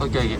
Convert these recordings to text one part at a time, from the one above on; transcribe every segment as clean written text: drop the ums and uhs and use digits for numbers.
Okay okay.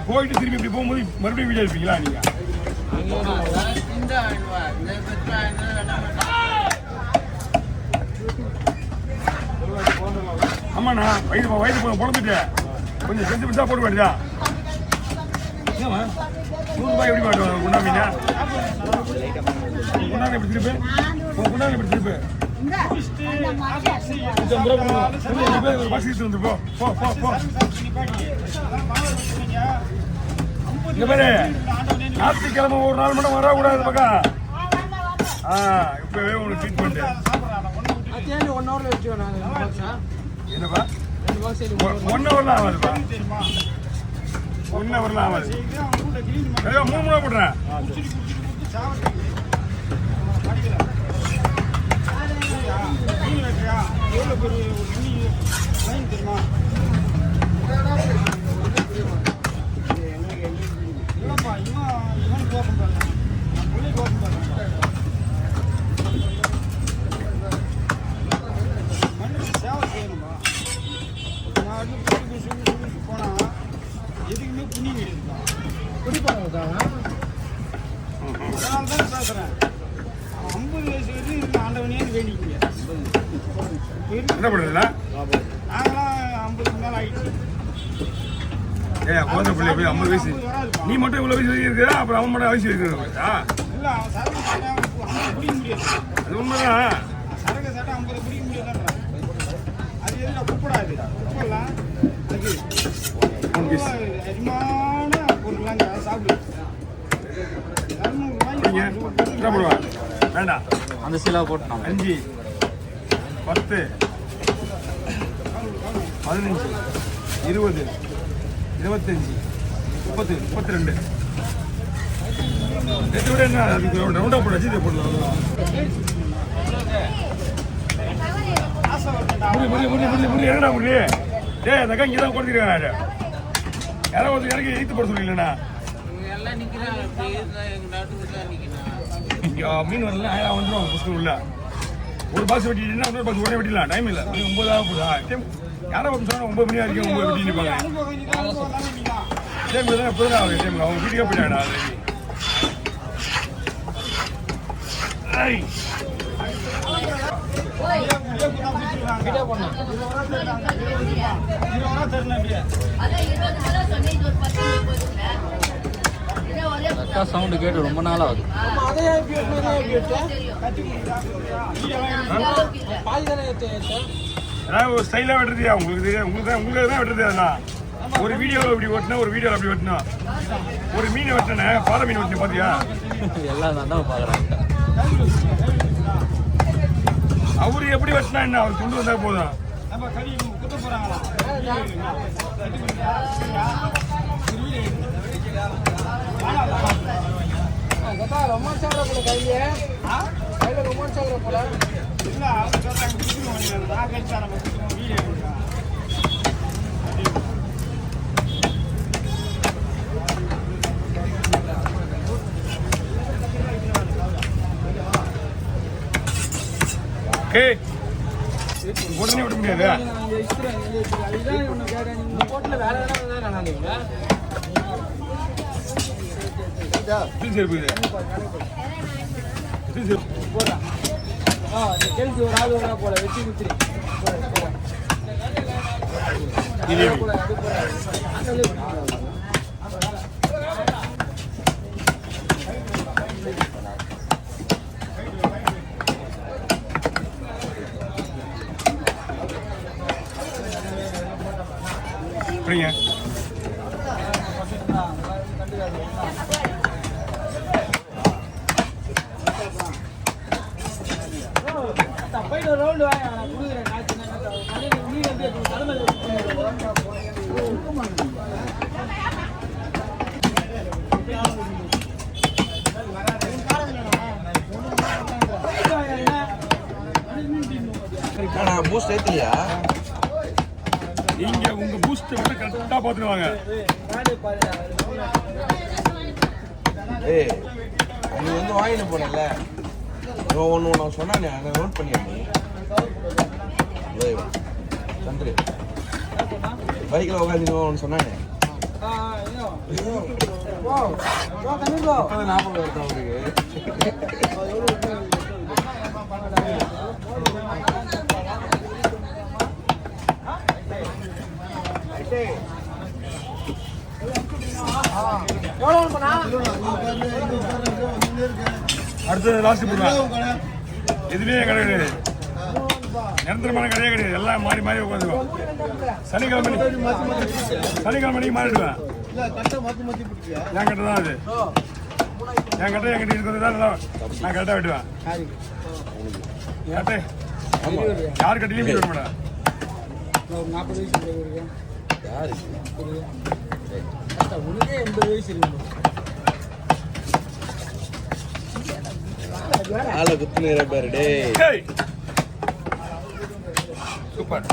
போயிட்டு திரும்பி இப்படி போகும்போது மறுபடியும் வீடியோ எடுப்பீங்களா நீங்க? ஆமாண்ணா வயது பிறந்துட்டு கொஞ்சம் செஞ்சு பிடிச்சா போட்டு வேண்டியதா? ஏமா ₹100 எப்படி மாட்டோம் குண்டாமீனா? குண்டாங்க எப்படி திருப்பு? குண்டாங்க எப்படி திருப்பு? ஒரு பஸ் வந்து போ போ போ போ. இங்க பாரு, ஞாயிற்றுக்கிழமை ஒரு நாள் மட்டும் வரக்கூடாது பக்கம். இப்பவே உங்களுக்கு ட்ரீட்மெண்ட் என்னப்பா 1 ஹவர்லாம் ஆகாதுப்பா. 1 ஹவர்லாம் ஆகாது. 3 முறை போடுறேன். எதுக்குமே புண்ணி குடிப்பாங்க. அதனால தான் பேசுறேன். 50 வயசு வரைக்கும் ஆண்டவனே வேண்டிக்கீங்க. என்ன பண்ணுறதுல நாங்களாம் 50 மேலே ஆயிடுச்சு. குழந்தை பிள்ளை போய் 50 வயசு நீ மட்டும் இவ்வளோ வயசு இருக்கிறா, அப்புறம் அவன் மட்டும் வயசு இருக்கிற இல்லை, அவன் சரக்கு சாட்டை 50 பிடிக்க முடியாது. அது உண்மைதான். சரக்கு சாட்டை 50 பிடிக்க முடியாதுன்ற அது எதுனா கூப்பிடாது. கூப்பிடலாம் அது அதிகமான பொருளாங்க சாப்பிடு. வேண்டாம் அந்த சிலவை போட்டு 5 10 15 20 25 30 32 எதை விட என்ன அதுக்கு ரவுண்டா போட வச்சு இதை போடலாம். என்னடா முடியல அந்த அக்கா இங்கே தான் கொடுத்துருக்காங்க. யாராவது ஒரு எனக்கு எழுத்து போட சொல்லிங்களா? மீன் வரல 1000 வந்துடும் புஸ்தகம் உள்ள. ஒரு பாக்ஸ் வெட்டிட்டீங்கன்னா இன்னொரு பாக்ஸ் உடனே வெட்டிடலாம். டைம் இல்லை, 9 ஆக போதா? யாரோ ஒன்று சொன்னால் 9 மணி வரைக்கும் 9 வெட்டி நிற்பாங்க. டைம் தான் எப்போ தான் ஆகுது டைம். அவங்க வீட்டுக்கே போயிட்டாங்கடா. அக்கா சவுண்டு கேட்டு ரொம்ப நாள் ஆகுது. ஒரு ஸ்டைலாக வெட்டுறதுயா உங்களுக்கு தான் வெட்டுறது. அதெல்லாம் ஒரு வீடியோவில் இப்படி வெட்டினா, ஒரு வீடியோவில் அப்படி வெட்டினா. ஒரு மீனை வெட்டினேன், பாறை மீன் வெட்டினேன் பார்த்தியா? எல்லாம் தான் பார்க்குறேன். அவரு எப்படி வெட்டினா என்ன, அவர் கொண்டு வந்தா போதும். ரொமான்ஸ் ஆகிற போல கையில் ரொமான்ஸ் ஆகிற போல இல்லை. அவங்க சொல்கிறாங்க நான் கழிச்சா நம்ம வீடியோ ஏய் உடனே விட முடியாது. போல வெட்டி குத்துறி அப்படிங்க. போயிட்டு ஒரு ரவுண்டு வாங்க நான் கொடுக்குறேன். நீ வந்து தலைமையில் பூஸ்ட் ஏத்தியா? நீங்க உங்க பூஸ்ட் விட கரெக்டா பாத்துருவாங்க. ஏய் நீ வந்து வாங்கிட்டு போனல ஒன்று நான் சொன்னானே அதை நோட் பண்ணியா நீ? சந்திரி பைக்கில் உட்காந்து ஒன்று சொன்னானே 40 வருது அவருக்கு. அடுத்தது லாஸ்ட் போடுவேன். எதுலேயே கிடையாது, நிரந்தரமான கடையே கிடையாது. எல்லாம் மாறி மாறி உட்காந்துக்குவோம். சனிக்கிழமை நீ மாறிடுவேன். என் கிட்ட தான் அது, என் கிட்ட இருக்கிறது தான் நல்லா நான் கரெக்டாக வெட்டுவேன். கரெக்டு யார் கட்டிலையும் வெட்ட மாட்டேன். 40 வயசு யாரு உனக்கே 80 வயசு இருக்கு. ஆளை குத்துனீர பாரு டேய். சூப்பர்.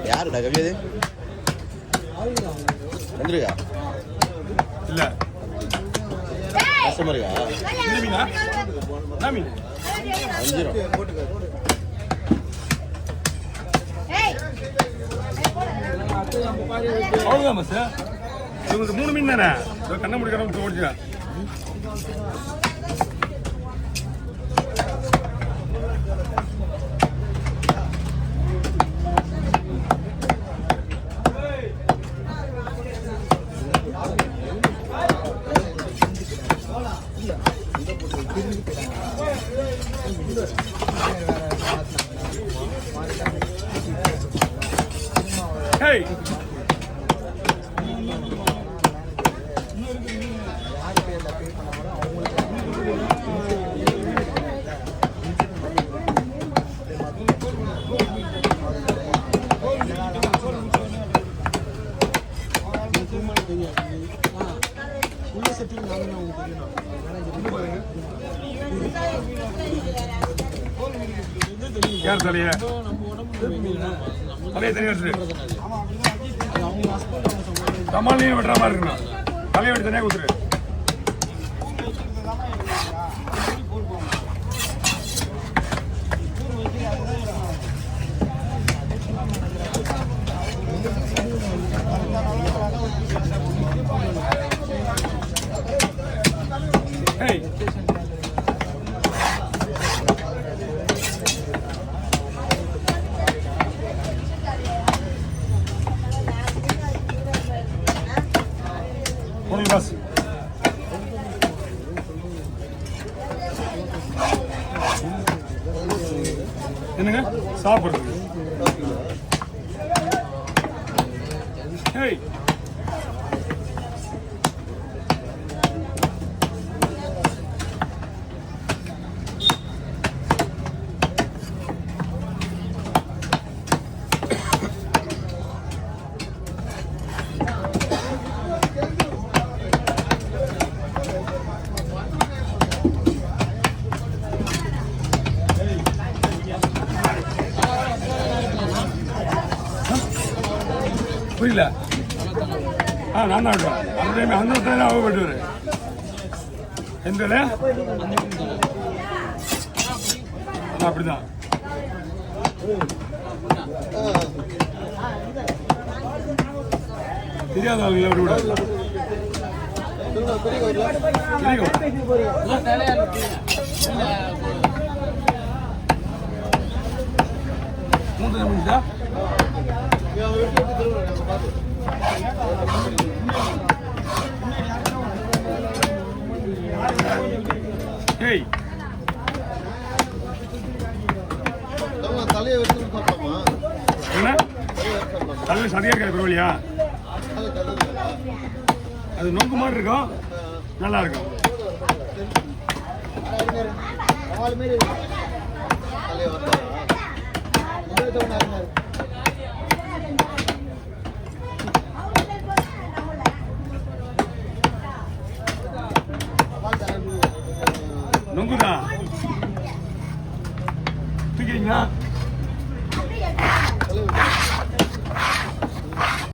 யாருடா கவியது? வந்துருக்கா இல்ல கஸ்டமருக்கா? மீனா என்ன மீன்? 5 ரூபா. அவ்வளோதான் பஸ். இவங்களுக்கு 3 மீன் தானே, கண்ணை முடிக்கிறவங்க ஓடிச்சா. Hey! யார் தலையா? தலையை தனியாக வச்சுரு. கமாலையும் வெட்டுற மாதிரி இருக்கணும். தலையை வெட்டி தனியாக கொடுத்துரு. Hey! பஸ் என்னங்க சாப்பிடுறது? ஏய் புரியல நான் தான் வெட்டுவேன் அந்த டைம் அந்த டைம் அவ வெட்டுவாரு எந்த வேலை அப்படிதான் தெரியாத ஆளுங்களை விட விடாது மூன்று நிமிஷா ஏய் தலையை வச்சு சாப்பிடலாமா? என்ன தலை சரியா இருக்கிற பரவாயில்லையா அது நொங்கு மாதிரி இருக்கும் நல்லா இருக்கும் நொங்குதான் தூக்கிறீங்களா